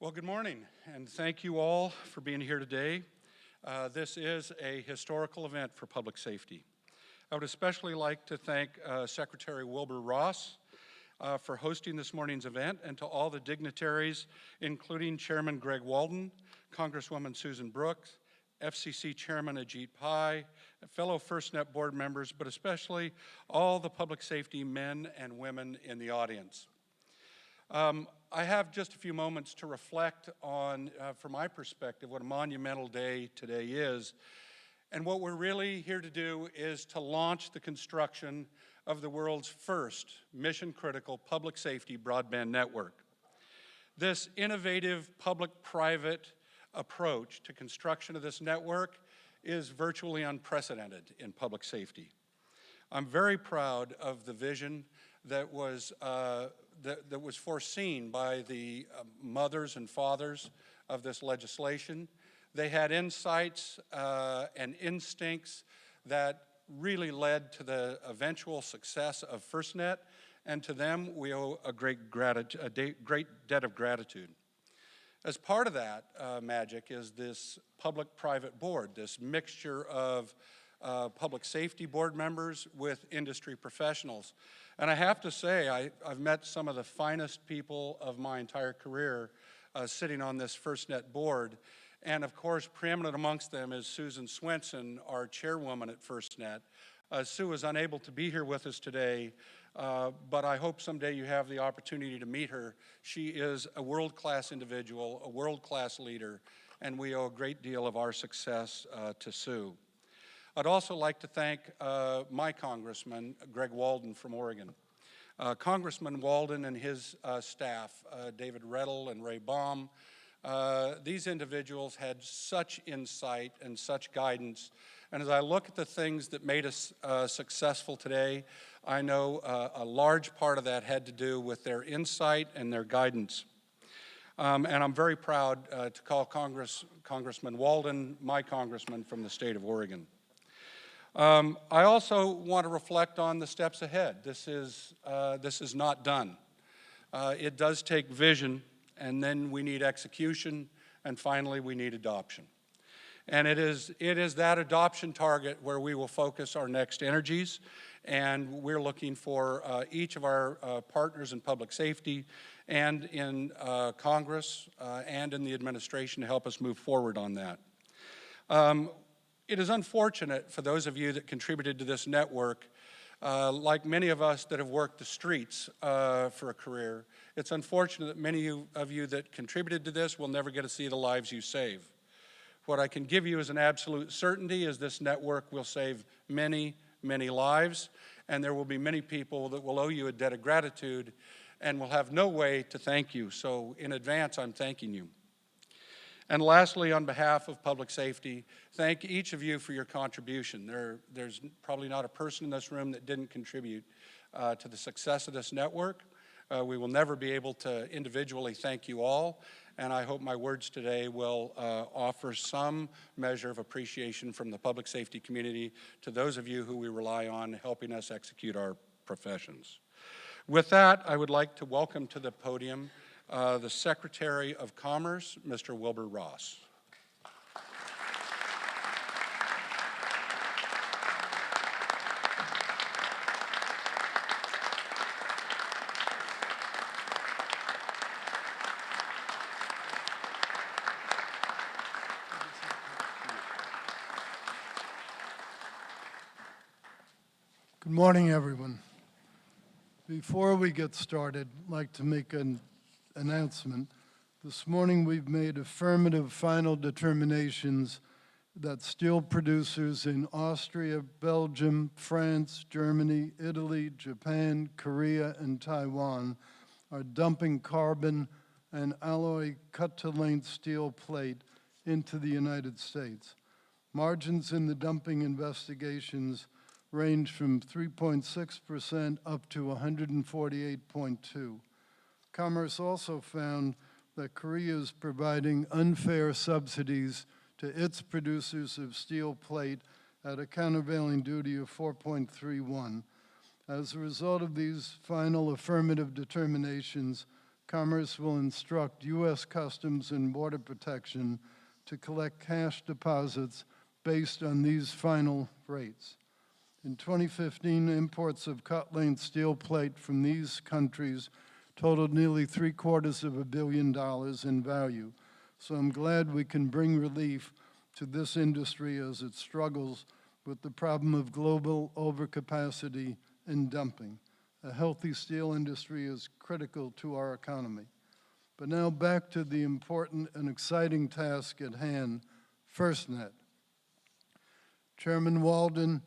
Well, good morning, and thank you all for being here today. This is a historical event for public safety. I would especially like to thank Secretary Wilbur Ross for hosting this morning's event, and to all the dignitaries, including Chairman Greg Walden, Congresswoman Susan Brooks, FCC Chairman Ajit Pai, fellow FirstNet board members, but especially all the public safety men and women in the audience. I have just a few moments to reflect on, from my perspective, what a monumental day today is. And what we're really here to do is to launch the construction of the world's first mission-critical public safety broadband network. This innovative public-private approach to construction of this network is virtually unprecedented in public safety. I'm very proud of the vision that was foreseen by the mothers and fathers of this legislation. They had insights and instincts that really led to the eventual success of FirstNet, and to them we owe a great debt of gratitude. As part of that magic is this public-private board, this mixture of public safety board members with industry professionals. And I have to say, I've met some of the finest people of my entire career sitting on this FirstNet board. And of course, preeminent amongst them is Susan Swenson, our chairwoman at FirstNet. Sue is unable to be here with us today, but I hope someday you have the opportunity to meet her. She is a world-class individual, a world-class leader, and we owe a great deal of our success to Sue. I'd also like to thank my congressman, Greg Walden from Oregon. Congressman Walden and his staff, David Rettel and Ray Baum, these individuals had such insight and such guidance. And as I look at the things that made us successful today, I know a large part of that had to do with their insight and their guidance. And I'm very proud to call Congressman Walden my congressman from the state of Oregon. I also want to reflect on the steps ahead. This is not done. It does take vision, and then we need execution, and finally we need adoption. And it is that adoption target where we will focus our next energies, and we're looking for each of our partners in public safety and in Congress and in the administration to help us move forward on that. It is unfortunate for those of you that contributed to this network, like many of us that have worked the streets for a career. It's unfortunate that many of you that contributed to this will never get to see the lives you save. What I can give you as an absolute certainty is this network will save many, many lives, and there will be many people that will owe you a debt of gratitude and will have no way to thank you. So in advance, I'm thanking you. And lastly, on behalf of public safety, thank each of you for your contribution. There's probably not a person in this room that didn't contribute to the success of this network. We will never be able to individually thank you all, and I hope my words today will offer some measure of appreciation from the public safety community to those of you who we rely on helping us execute our professions. With that, I would like to welcome to the podium the Secretary of Commerce, Mr. Wilbur Ross. Good morning, everyone. Before we get started, I'd like to make an announcement. This morning we've made affirmative final determinations that steel producers in Austria, Belgium, France, Germany, Italy, Japan, Korea, and Taiwan are dumping carbon and alloy cut-to-length steel plate into the United States. Margins in the dumping investigations range from 3.6% up to 148.2%. Commerce also found that Korea is providing unfair subsidies to its producers of steel plate at a countervailing duty of 4.31. As a result of these final affirmative determinations, Commerce will instruct U.S. Customs and Border Protection to collect cash deposits based on these final rates. In 2015, imports of cut-length steel plate from these countries totaled nearly $750 million in value. So I'm glad we can bring relief to this industry as it struggles with the problem of global overcapacity and dumping. A healthy steel industry is critical to our economy. But now back to the important and exciting task at hand, FirstNet. Chairman Walden,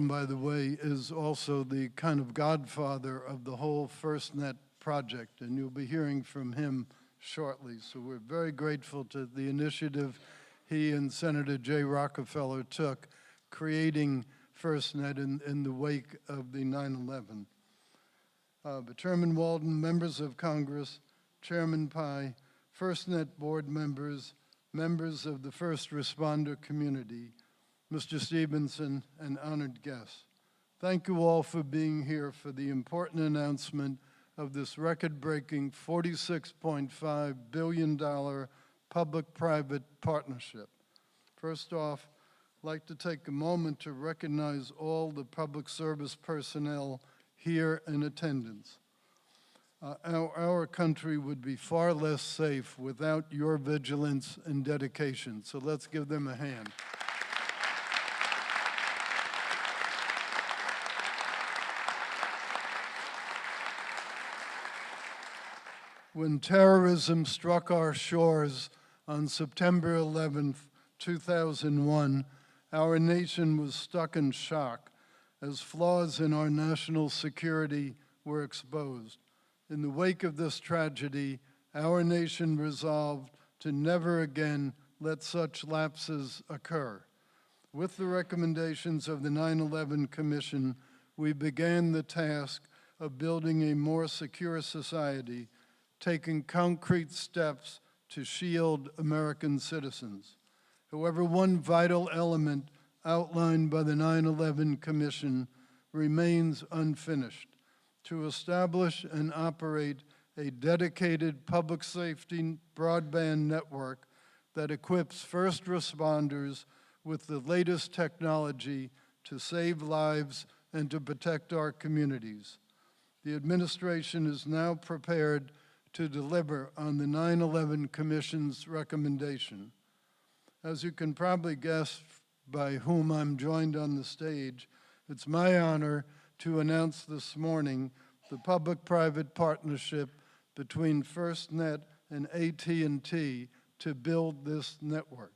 by the way, is also the kind of godfather of the whole FirstNet project, and you'll be hearing from him shortly. So we're very grateful to the initiative he and Senator Jay Rockefeller took, creating FirstNet in the wake of the 9/11. But Chairman Walden, members of Congress, Chairman Pai, FirstNet board members, members of the first responder community, Mr. Stevenson, and honored guests. Thank you all for being here for the important announcement of this record-breaking $46.5 billion public-private partnership. First off, I'd like to take a moment to recognize all the public service personnel here in attendance. Our country would be far less safe without your vigilance and dedication, so let's give them a hand. When terrorism struck our shores on September 11th, 2001, our nation was stuck in shock as flaws in our national security were exposed. In the wake of this tragedy, our nation resolved to never again let such lapses occur. With the recommendations of the 9/11 Commission, we began the task of building a more secure society, taking concrete steps to shield American citizens. However, one vital element outlined by the 9/11 Commission remains unfinished: to establish and operate a dedicated public safety broadband network that equips first responders with the latest technology to save lives and to protect our communities. The administration is now prepared to deliver on the 9/11 Commission's recommendation. As you can probably guess by whom I'm joined on the stage, it's my honor to announce this morning the public-private partnership between FirstNet and AT&T to build this network.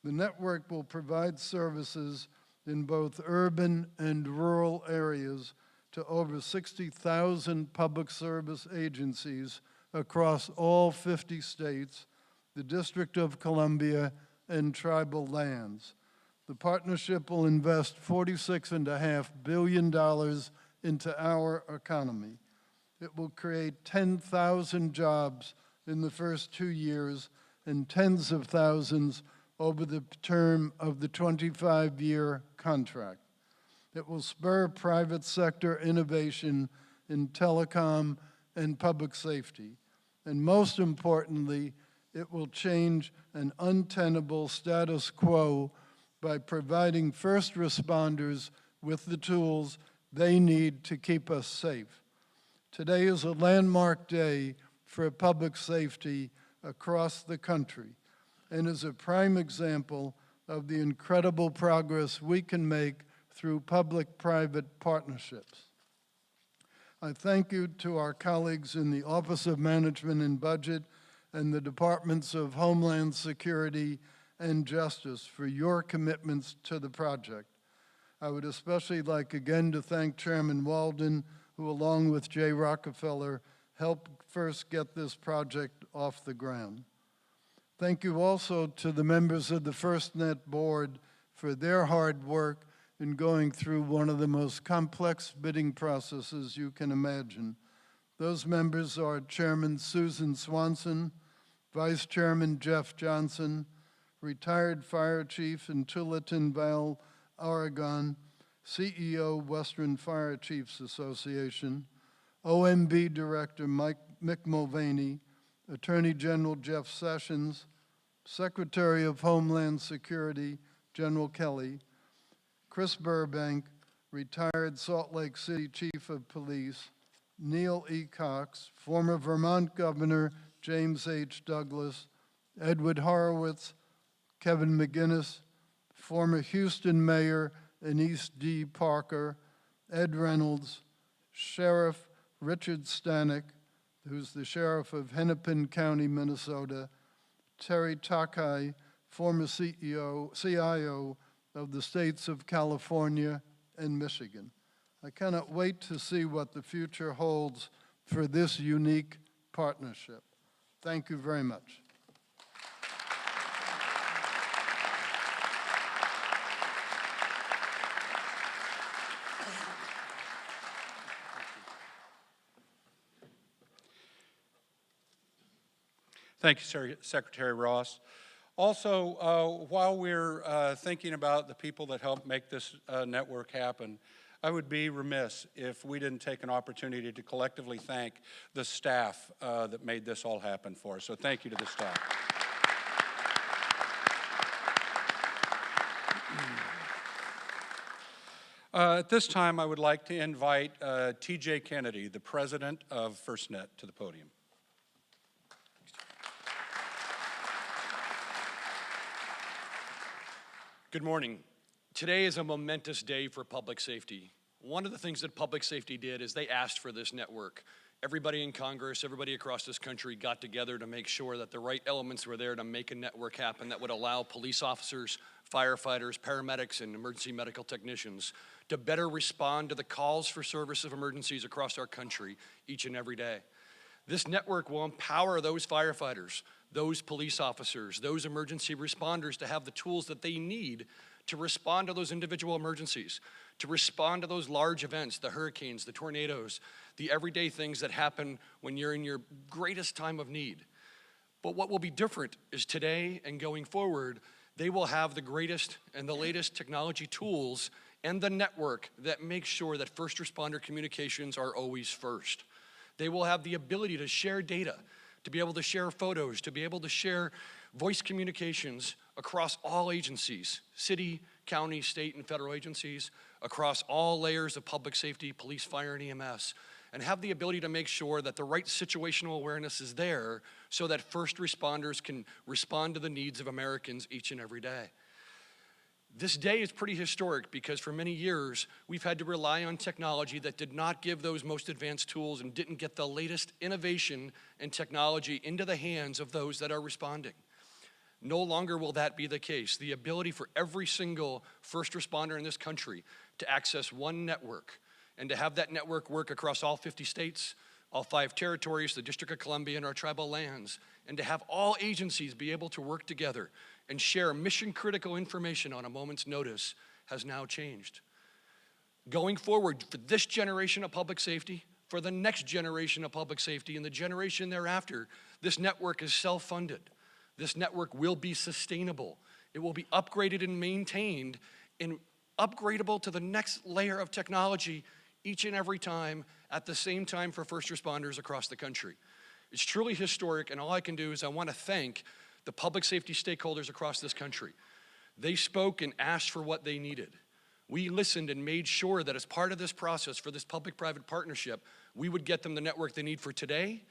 The network will provide services in both urban and rural areas to over 60,000 public service agencies across all 50 states, the District of Columbia, and tribal lands. The partnership will invest $46.5 billion into our economy. It will create 10,000 jobs in the first 2 years and tens of thousands over the term of the 25-year contract. It will spur private sector innovation in telecom and public safety. And most importantly, it will change an untenable status quo by providing first responders with the tools they need to keep us safe. Today is a landmark day for public safety across the country and is a prime example of the incredible progress we can make through public-private partnerships. I thank you to our colleagues in the Office of Management and Budget and the Departments of Homeland Security and Justice for your commitments to the project. I would especially like again to thank Chairman Walden, who along with Jay Rockefeller helped first get this project off the ground. Thank you also to the members of the FirstNet board for their hard work in going through one of the most complex bidding processes you can imagine. Those members are Chairman Susan Swanson, Vice Chairman Jeff Johnson, retired Fire Chief in Tualatin Valley, Oregon, CEO Western Fire Chiefs Association, OMB Director Mick Mulvaney, Attorney General Jeff Sessions, Secretary of Homeland Security General Kelly, Chris Burbank, retired Salt Lake City Chief of Police, Neil E. Cox, former Vermont Governor James H. Douglas, Edward Horowitz, Kevin McGinnis, former Houston Mayor Anise D. Parker, Ed Reynolds, Sheriff Richard Stanek, who's the Sheriff of Hennepin County, Minnesota, Terry Takai, former CIO of the states of California and Michigan. I cannot wait to see what the future holds for this unique partnership. Thank you very much. Thank you, Secretary Ross. Also, while we're thinking about the people that helped make this network happen, I would be remiss if we didn't take an opportunity to collectively thank the staff that made this all happen for us. So thank you to the staff. At this time, I would like to invite T.J. Kennedy, the president of FirstNet, to the podium. Good morning. Today is a momentous day for public safety. One of the things that public safety did is they asked for this network. Everybody in Congress, everybody across this country got together to make sure that the right elements were there to make a network happen that would allow police officers, firefighters, paramedics, and emergency medical technicians to better respond to the calls for service of emergencies across our country each and every day. This network will empower those firefighters, those police officers, those emergency responders to have the tools that they need to respond to those individual emergencies, to respond to those large events, the hurricanes, the tornadoes, the everyday things that happen when you're in your greatest time of need. But what will be different is today and going forward, they will have the greatest and the latest technology tools and the network that makes sure that first responder communications are always first. They will have the ability to share data, to be able to share photos, to be able to share voice communications across all agencies, city, county, state, and federal agencies, across all layers of public safety, police, fire, and EMS, and have the ability to make sure that the right situational awareness is there so that first responders can respond to the needs of Americans each and every day. This day is pretty historic because for many years, we've had to rely on technology that did not give those most advanced tools and didn't get the latest innovation and technology into the hands of those that are responding. No longer will that be the case. The ability for every single first responder in this country to access one network and to have that network work across all 50 states, all 5 territories, the District of Columbia, and our tribal lands, and to have all agencies be able to work together and share mission-critical information on a moment's notice has now changed. Going forward, for this generation of public safety, for the next generation of public safety, and the generation thereafter, this network is self-funded. This network will be sustainable. It will be upgraded and maintained and upgradable to the next layer of technology each and every time at the same time for first responders across the country. It's truly historic, and all I can do is I want to thank the public safety stakeholders across this country. They spoke and asked for what they needed. We listened and made sure that as part of this process for this public-private partnership, we would get them the network they need for today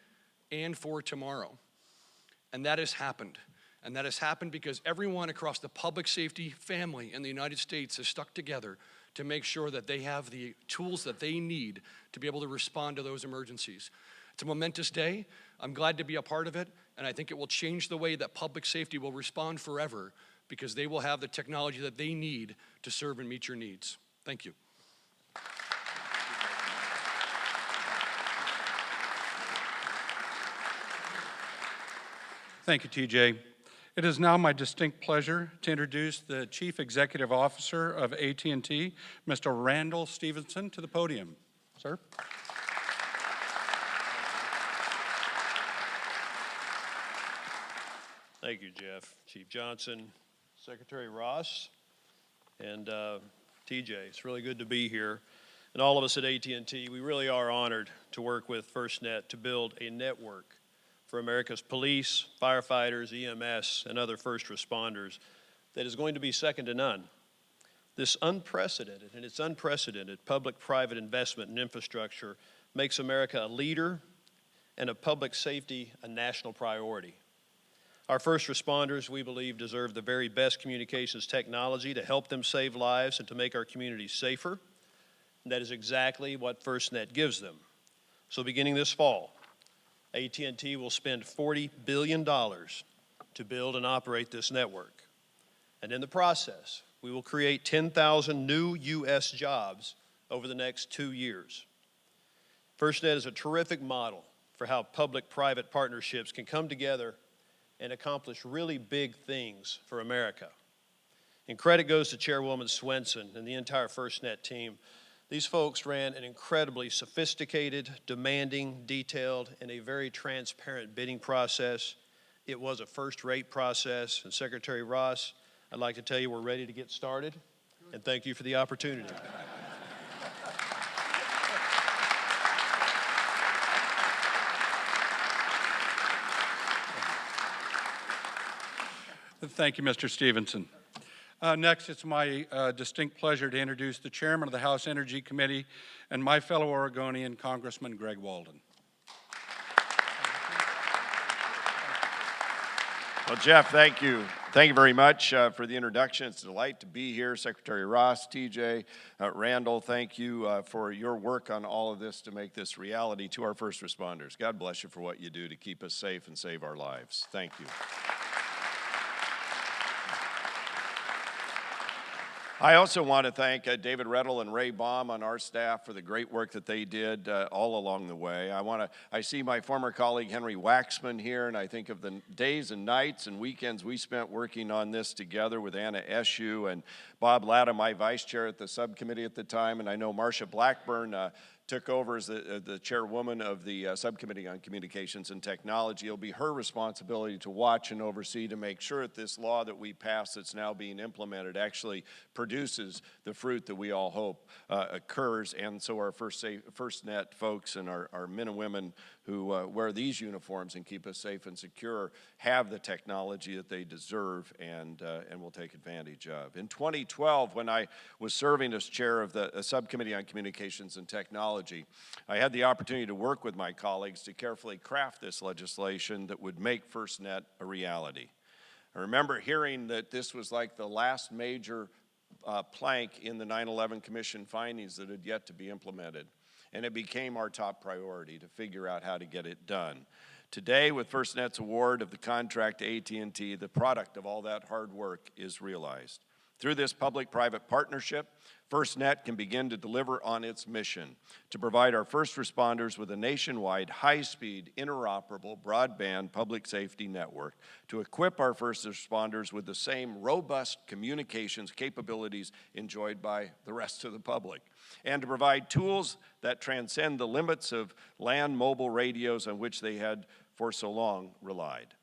and for tomorrow. And that has happened. And that has happened because everyone across the public safety family in the United States has stuck together to make sure that they have the tools that they need to be able to respond to those emergencies. It's a momentous day. I'm glad to be a part of it, and I think it will change the way that public safety will respond forever because they will have the technology that they need to serve and meet your needs. Thank you. Thank you, TJ. It is now my distinct pleasure to introduce the Chief Executive Officer of AT&T, Mr. Randall Stevenson, to the podium. Sir. Thank you, Jeff. Chief Johnson, Secretary Ross, and TJ. It's really good to be here. and all of us at AT&T, we really are honored to work with FirstNet to build a network for America's police, firefighters, EMS, and other first responders that is going to be second to none. This unprecedented public-private investment in infrastructure makes America a leader and of public safety a national priority. Our first responders, we believe, deserve the very best communications technology to help them save lives and to make our communities safer. And that is exactly what FirstNet gives them. So beginning this fall, AT&T will spend $40 billion to build and operate this network. And in the process, we will create 10,000 new U.S. jobs over the next 2 years. FirstNet is a terrific model for how public-private partnerships can come together and accomplish really big things for America. And credit goes to Chairwoman Swenson and the entire FirstNet team. These folks ran an incredibly sophisticated, demanding, detailed, and a very transparent bidding process. It was a first-rate process. And Secretary Ross, I'd like to tell you we're ready to get started, and thank you for the opportunity. Thank you, Mr. Stevenson. Next, it's my distinct pleasure to introduce the chairman of the House Energy Committee and my fellow Oregonian, Congressman Greg Walden. Well, Jeff, thank you. Thank you very much for the introduction. It's a delight to be here. Secretary Ross, TJ, Randall, thank you for your work on all of this to make this reality. To our first responders, God bless you for what you do to keep us safe and save our lives. Thank you. I also want to thank David Rettel and Ray Baum on our staff for the great work that they did all along the way. I see my former colleague Henry Waxman here, and I think of the days and nights and weekends we spent working on this together with Anna Eshu and Bob Latta, my vice chair at the subcommittee at the time, and I know Marcia Blackburn took over as the chairwoman of the Subcommittee on Communications and Technology. It'll be her responsibility to watch and oversee to make sure that this law that we passed that's now being implemented actually produces the fruit that we all hope occurs. And so our FirstNet folks and our men and women who wear these uniforms and keep us safe and secure have the technology that they deserve and will take advantage of. In 2012, when I was serving as chair of the Subcommittee on Communications and Technology, I had the opportunity to work with my colleagues to carefully craft this legislation that would make FirstNet a reality. I remember hearing that this was like the last major plank in the 9/11 Commission findings that had yet to be implemented. And it became our top priority to figure out how to get it done. Today, with FirstNet's award of the contract to AT&T, the product of all that hard work is realized. Through this public-private partnership, FirstNet can begin to deliver on its mission to provide our first responders with a nationwide, high-speed, interoperable broadband public safety network, to equip our first responders with the same robust communications capabilities enjoyed by the rest of the public, and to provide tools that transcend the limits of land mobile radios on which they had for so long relied.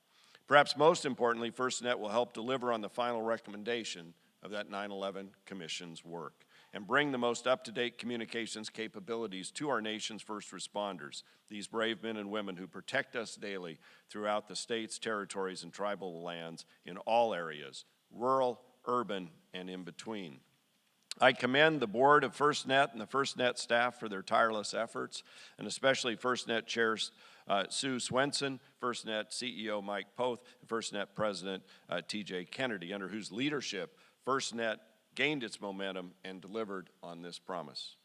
Perhaps most importantly, FirstNet will help deliver on the final recommendation of that 9/11 Commission's work and bring the most up-to-date communications capabilities to our nation's first responders, these brave men and women who protect us daily throughout the states, territories, and tribal lands in all areas, rural, urban, and in between. I commend the board of FirstNet and the FirstNet staff for their tireless efforts, and especially FirstNet Chair Sue Swenson, FirstNet CEO Mike Poth, and FirstNet President TJ Kennedy, under whose leadership FirstNet gained its momentum and delivered on this promise.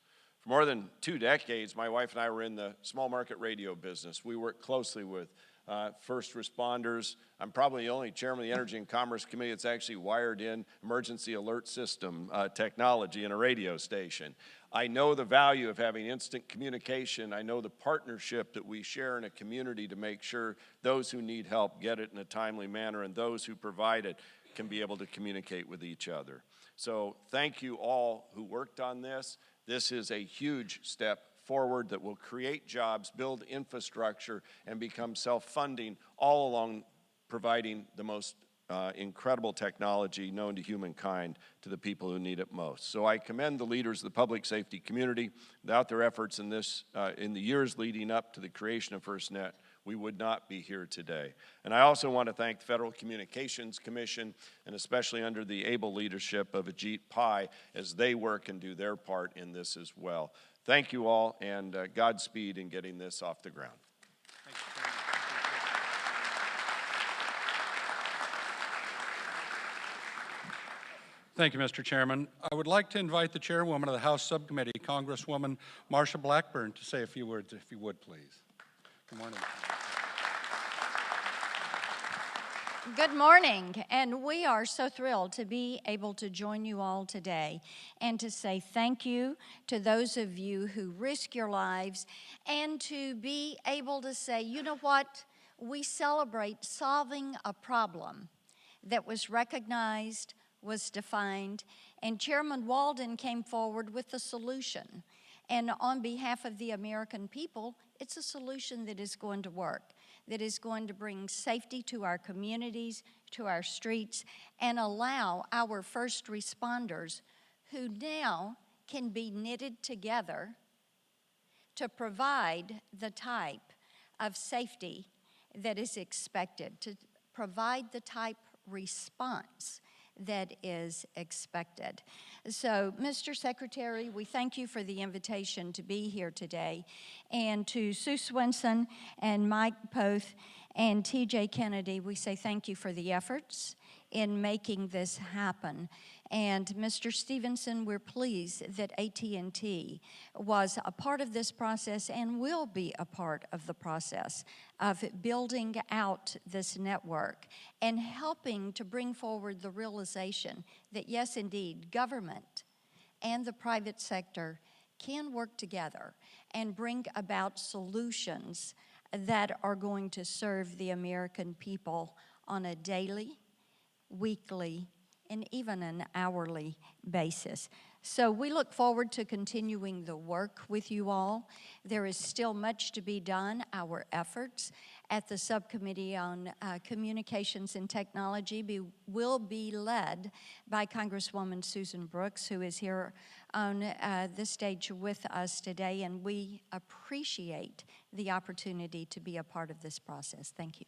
For more than 2 decades, my wife and I were in the small market radio business. We worked closely with first responders. I'm probably the only chairman of the Energy and Commerce Committee that's actually wired in emergency alert system technology in a radio station. I know the value of having instant communication. I know the partnership that we share in a community to make sure those who need help get it in a timely manner, and those who provide it can be able to communicate with each other. So thank you all who worked on this. This is a huge step forward that will create jobs, build infrastructure, and become self-funding, all along providing the most incredible technology known to humankind to the people who need it most. So I commend the leaders of the public safety community. Without their efforts in the years leading up to the creation of FirstNet, we would not be here today. And I also want to thank the Federal Communications Commission, and especially under the able leadership of Ajit Pai, as they work and do their part in this as well. Thank you all, and Godspeed in getting this off the ground. Thank you, Mr. Chairman. I would like to invite the chairwoman of the House Subcommittee, Congresswoman Marsha Blackburn, to say a few words, if you would, please. Good morning. Good morning, and we are so thrilled to be able to join you all today and to say thank you to those of you who risk your lives, and to be able to say, you know what, we celebrate solving a problem that was recognized, was defined, and Chairman Walden came forward with the solution. And on behalf of the American people, it's a solution that is going to work, that is going to bring safety to our communities, to our streets, and allow our first responders, who now can be knitted together to provide the type of safety that is expected, to provide the type response that is expected. So, Mr. Secretary, we thank you for the invitation to be here today, and to Sue Swenson and Mike Poth and TJ Kennedy, we say thank you for the efforts in making this happen. And Mr. Stevenson, we're pleased that AT&T was a part of this process and will be a part of the process of building out this network and helping to bring forward the realization that, yes, indeed, government and the private sector can work together and bring about solutions that are going to serve the American people on a daily, weekly, and even an hourly basis. So we look forward to continuing the work with you all. There is still much to be done. Our efforts at the Subcommittee on Communications and Technology will be led by Congresswoman Susan Brooks, who is here on the stage with us today, and we appreciate the opportunity to be a part of this process. Thank you.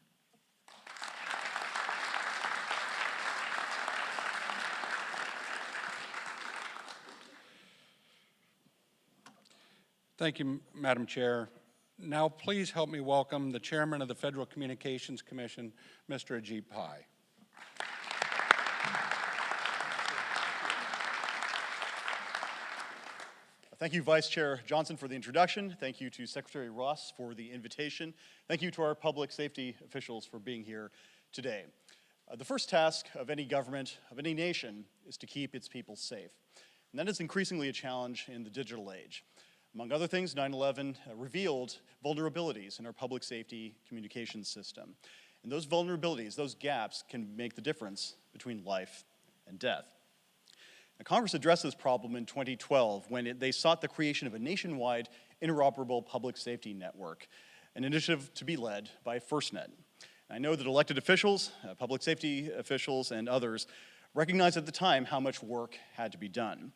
Thank you, Madam Chair. Now, please help me welcome the Chairman of the Federal Communications Commission, Mr. Ajit Pai. Thank you, Vice Chair Johnson, for the introduction. Thank you to Secretary Ross for the invitation. Thank you to our public safety officials for being here today. The first task of any government, of any nation, is to keep its people safe. And that is increasingly a challenge in the digital age. Among other things, 9/11 revealed vulnerabilities in our public safety communications system. And those vulnerabilities, those gaps, can make the difference between life and death. Now, Congress addressed this problem in 2012 when they sought the creation of a nationwide interoperable public safety network, an initiative to be led by FirstNet. I know that elected officials, public safety officials, and others recognized at the time how much work had to be done.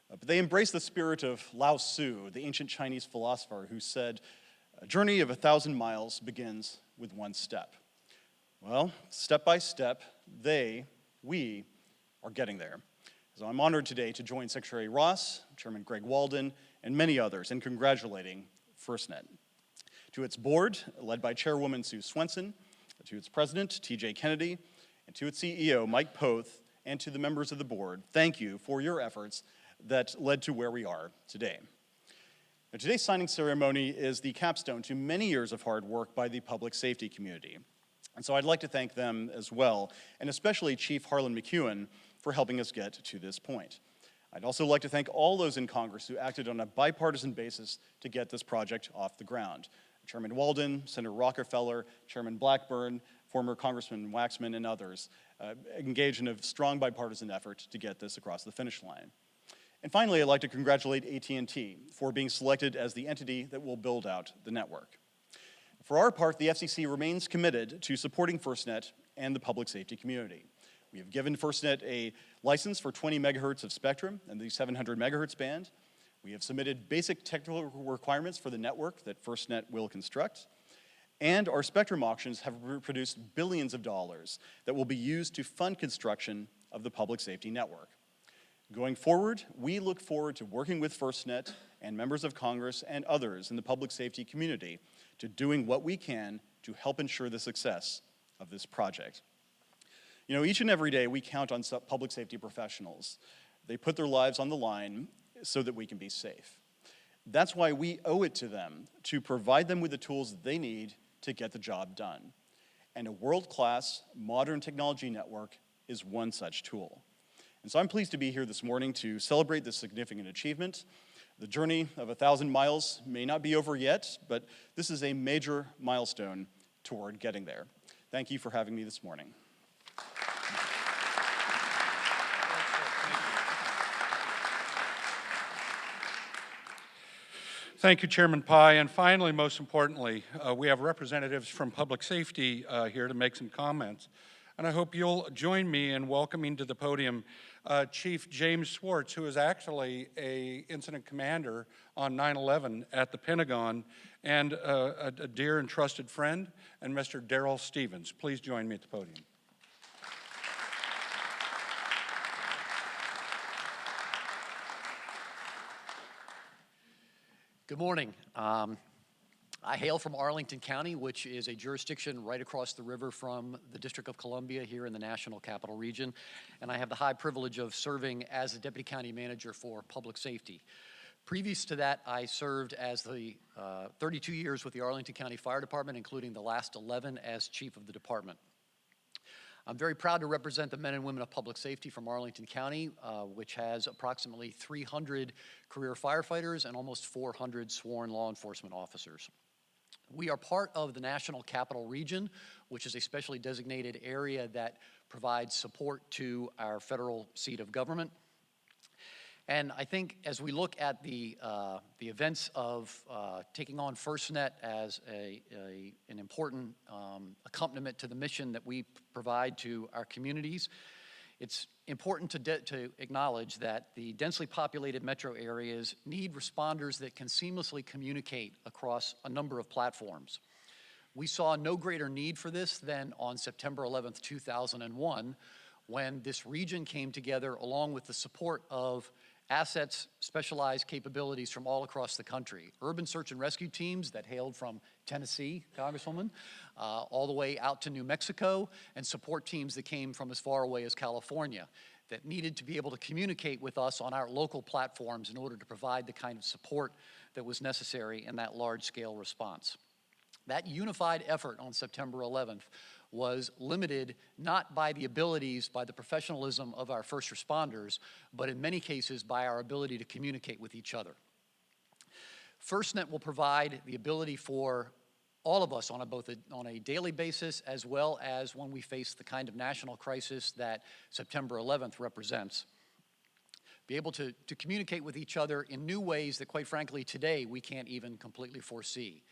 But they embraced the spirit of Lao Tzu, the ancient Chinese philosopher, who said, "A journey of 1,000 miles begins with one step." Well, step by step, we are getting there. So I'm honored today to join Secretary Ross, Chairman Greg Walden, and many others in congratulating FirstNet. To its board, led by Chairwoman Sue Swenson, to its president, TJ Kennedy, and to its CEO, Mike Poth, and to the members of the board, thank you for your efforts that led to where we are today. Now, today's signing ceremony is the capstone to many years of hard work by the public safety community. And so I'd like to thank them as well, and especially Chief Harlan McEwen for helping us get to this point. I'd also like to thank all those in Congress who acted on a bipartisan basis to get this project off the ground. Chairman Walden, Senator Rockefeller, Chairman Blackburn, former Congressman Waxman, and others engaged in a strong bipartisan effort to get this across the finish line. And finally, I'd like to congratulate AT&T for being selected as the entity that will build out the network. For our part, the FCC remains committed to supporting FirstNet and the public safety community. We have given FirstNet a license for 20 megahertz of spectrum and the 700 megahertz band. We have submitted basic technical requirements for the network that FirstNet will construct. And our spectrum auctions have produced billions of dollars that will be used to fund construction of the public safety network. Going forward, we look forward to working with FirstNet and members of Congress and others in the public safety community to doing what we can to help ensure the success of this project. You know, each and every day we count on public safety professionals. They put their lives on the line so that we can be safe. That's why we owe it to them to provide them with the tools that they need to get the job done. And a world-class modern technology network is one such tool. And so I'm pleased to be here this morning to celebrate this significant achievement. The journey of 1,000 miles may not be over yet, but this is a major milestone toward getting there. Thank you for having me this morning. Thank you, Chairman Pai. And finally, most importantly, we have representatives from public safety here to make some comments. And I hope you'll join me in welcoming to the podium Chief James Swartz, who is actually an incident commander on 9/11 at the Pentagon, and a dear and trusted friend, and Mr. Darrell Stevens. Please join me at the podium. Good morning. I hail from Arlington County, which is a jurisdiction right across the river from the District of Columbia here in the National Capital Region, and I have the high privilege of serving as the Deputy County Manager for Public Safety. Previous to that, I served as the 32 years with the Arlington County Fire Department, including the last 11 as Chief of the Department. I'm very proud to represent the men and women of public safety from Arlington County, which has approximately 300 career firefighters and almost 400 sworn law enforcement officers. We are part of the National Capital Region, which is a specially designated area that provides support to our federal seat of government. And I think as we look at the events of taking on FirstNet as an important accompaniment to the mission that we provide to our communities, it's important to acknowledge that the densely populated metro areas need responders that can seamlessly communicate across a number of platforms. We saw no greater need for this than on September 11th, 2001, when this region came together along with the support of assets, specialized capabilities from all across the country. Urban search and rescue teams that hailed from Tennessee, Congresswoman, all the way out to New Mexico, and support teams that came from as far away as California that needed to be able to communicate with us on our local platforms in order to provide the kind of support that was necessary in that large-scale response. That unified effort on September 11th was limited not by the abilities, by the professionalism of our first responders, but in many cases by our ability to communicate with each other. FirstNet will provide the ability for all of us on a daily basis, as well as when we face the kind of national crisis that September 11th represents, be able to communicate with each other in new ways that, quite frankly, today we can't even completely foresee.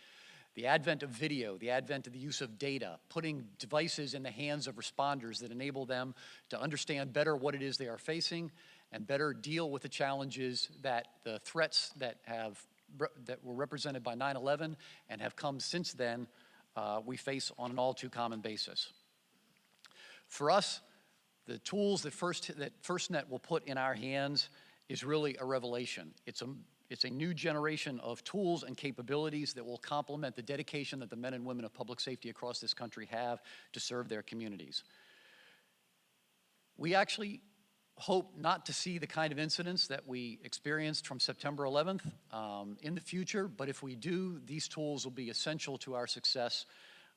The advent of video, the advent of the use of data, putting devices in the hands of responders that enable them to understand better what it is they are facing and better deal with the challenges that the threats that were represented by 9/11 and have come since then, we face on an all too common basis. For us, the tools that FirstNet will put in our hands is really a revelation. It's a new generation of tools and capabilities that will complement the dedication that the men and women of public safety across this country have to serve their communities. We actually hope not to see the kind of incidents that we experienced from September 11th in the future, but if we do, these tools will be essential to our success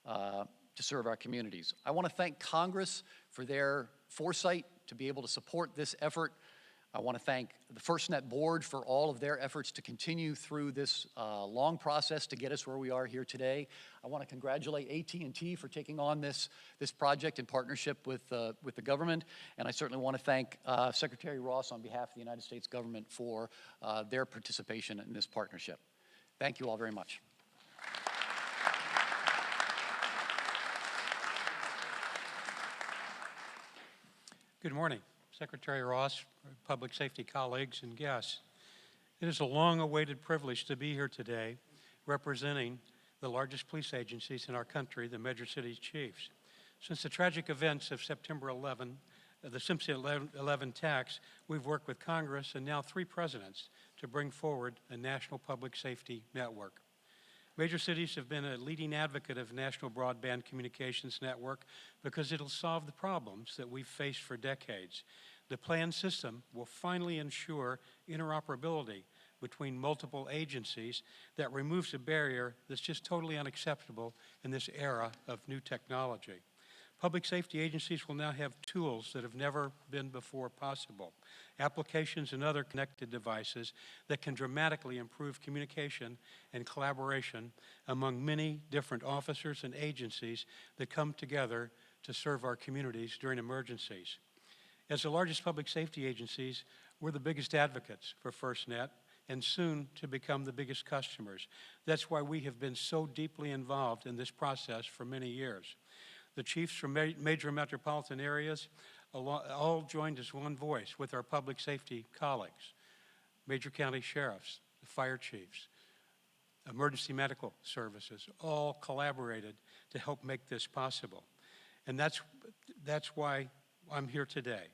to serve our communities. I want to thank Congress for their foresight to be able to support this effort. I want to thank the FirstNet board for all of their efforts to continue through this long process to get us where we are here today. I want to congratulate AT&T for taking on this project in partnership with the government, and I certainly want to thank Secretary Ross on behalf of the United States government for their participation in this partnership. Thank you all very much. Good morning, Secretary Ross, public safety colleagues, and guests. It is a long-awaited privilege to be here today representing the largest police agencies in our country, the Major City Chiefs. Since the tragic events of September 11, the Simpson 11 attacks, we've worked with Congress and now 3 presidents to bring forward a national public safety network. Major cities have been a leading advocate of national broadband communications network because it'll solve the problems that we've faced for decades. The planned system will finally ensure interoperability between multiple agencies that removes a barrier that's just totally unacceptable in this era of new technology. Public safety agencies will now have tools that have never been before possible, applications and other connected devices that can dramatically improve communication and collaboration among many different officers and agencies that come together to serve our communities during emergencies. As the largest public safety agencies, we're the biggest advocates for FirstNet and soon to become the biggest customers. That's why we have been so deeply involved in this process for many years. The chiefs from major metropolitan areas all joined as one voice with our public safety colleagues, major county sheriffs, the fire chiefs, emergency medical services, all collaborated to help make this possible. And that's why I'm here today.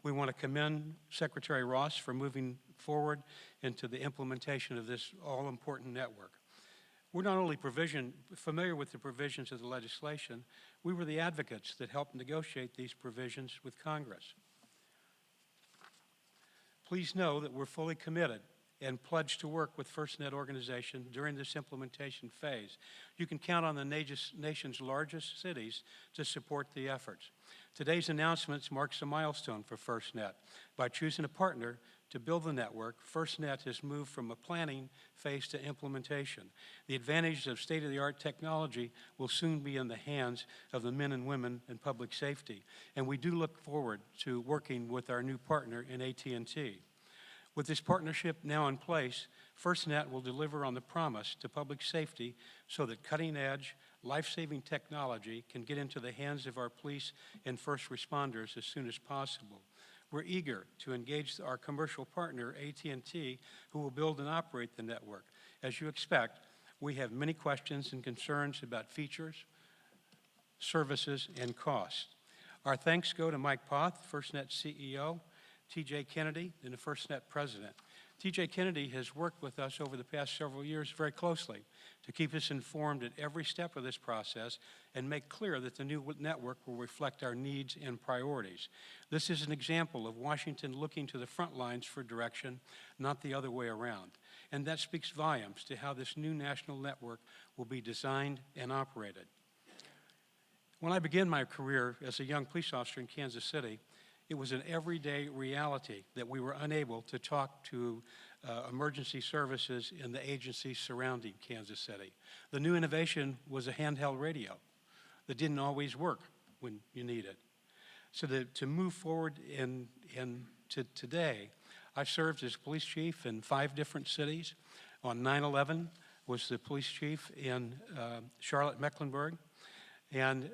We want to commend Secretary Ross for moving forward into the implementation of this all-important network. We're not only familiar with the provisions of the legislation, we were the advocates that helped negotiate these provisions with Congress. Please know that we're fully committed and pledged to work with FirstNet organization during this implementation phase. You can count on the nation's largest cities to support the efforts. Today's announcements marks a milestone for FirstNet. By choosing a partner to build the network, FirstNet has moved from a planning phase to implementation. The advantages of state-of-the-art technology will soon be in the hands of the men and women in public safety, and we do look forward to working with our new partner in AT&T. With this partnership now in place, FirstNet will deliver on the promise to public safety so that cutting-edge, life-saving technology can get into the hands of our police and first responders as soon as possible. We're eager to engage our commercial partner, AT&T, who will build and operate the network. As you expect, we have many questions and concerns about features, services, and costs. Our thanks go to Mike Poth, FirstNet CEO, T.J. Kennedy, and the FirstNet president. T.J. Kennedy has worked with us over the past several years very closely to keep us informed at every step of this process and make clear that the new network will reflect our needs and priorities. This is an example of Washington looking to the front lines for direction, not the other way around. And that speaks volumes to how this new national network will be designed and operated. When I began my career as a young police officer in Kansas City, it was an everyday reality that we were unable to talk to emergency services in the agencies surrounding Kansas City. The new innovation was a handheld radio that didn't always work when you need it. So to move forward to today, I served as police chief in 5 different cities. On 9/11, was the police chief in Charlotte, Mecklenburg. And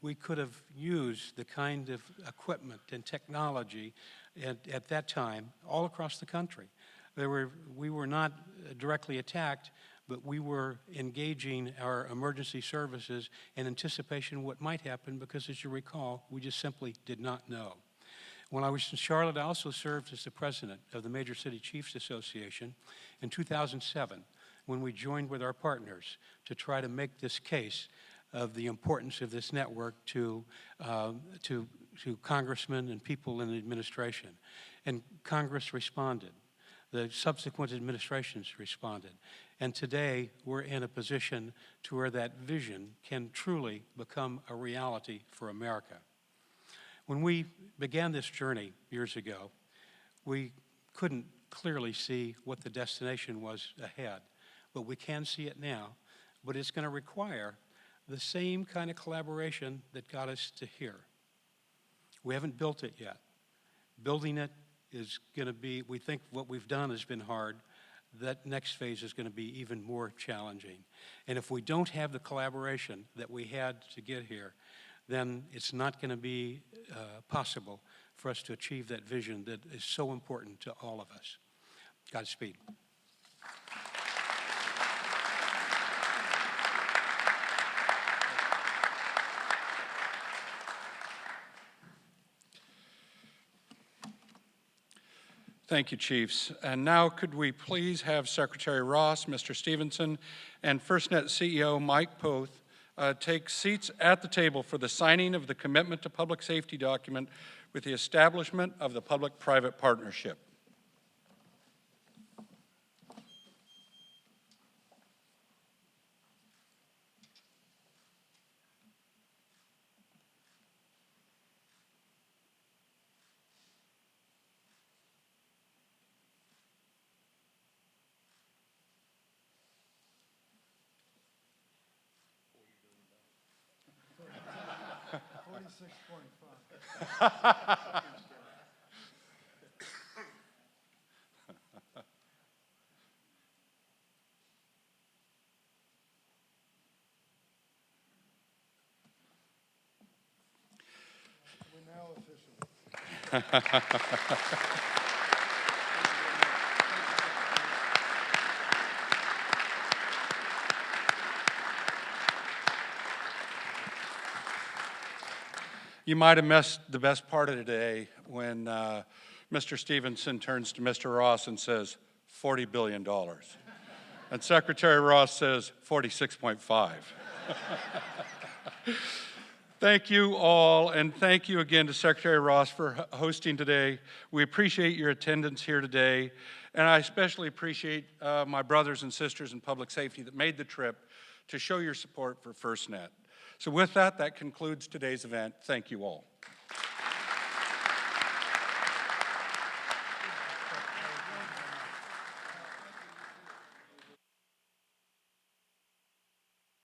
we could have used the kind of equipment and technology at that time all across the country. We were not directly attacked, but we were engaging our emergency services in anticipation of what might happen because, as you recall, we just simply did not know. When I was in Charlotte, I also served as the president of the Major City Chiefs Association in 2007 when we joined with our partners to try to make this case of the importance of this network to congressmen and people in the administration. And Congress responded. The subsequent administrations responded. And today, we're in a position to where that vision can truly become a reality for America. When we began this journey years ago, we couldn't clearly see what the destination was ahead, but we can see it now. But it's going to require the same kind of collaboration that got us to here. We haven't built it yet. Building it is going to be, we think what we've done has been hard. That next phase is going to be even more challenging. And if we don't have the collaboration that we had to get here, then it's not going to be possible for us to achieve that vision that is so important to all of us. Godspeed. Thank you, Chiefs. And now could we please have Secretary Ross, Mr. Stevenson, and FirstNet CEO Mike Poth take seats at the table for the signing of the Commitment to Public Safety document with the establishment of the Public-Private Partnership. You might have missed the best part of today when Mr. Stevenson turns to Mr. Ross and says, $40 billion. And Secretary Ross says, 46.5. Thank you all, and thank you again to Secretary Ross for hosting today. We appreciate your attendance here today, and I especially appreciate my brothers and sisters in public safety that made the trip to show your support for FirstNet. So with that, that concludes today's event. Thank you all.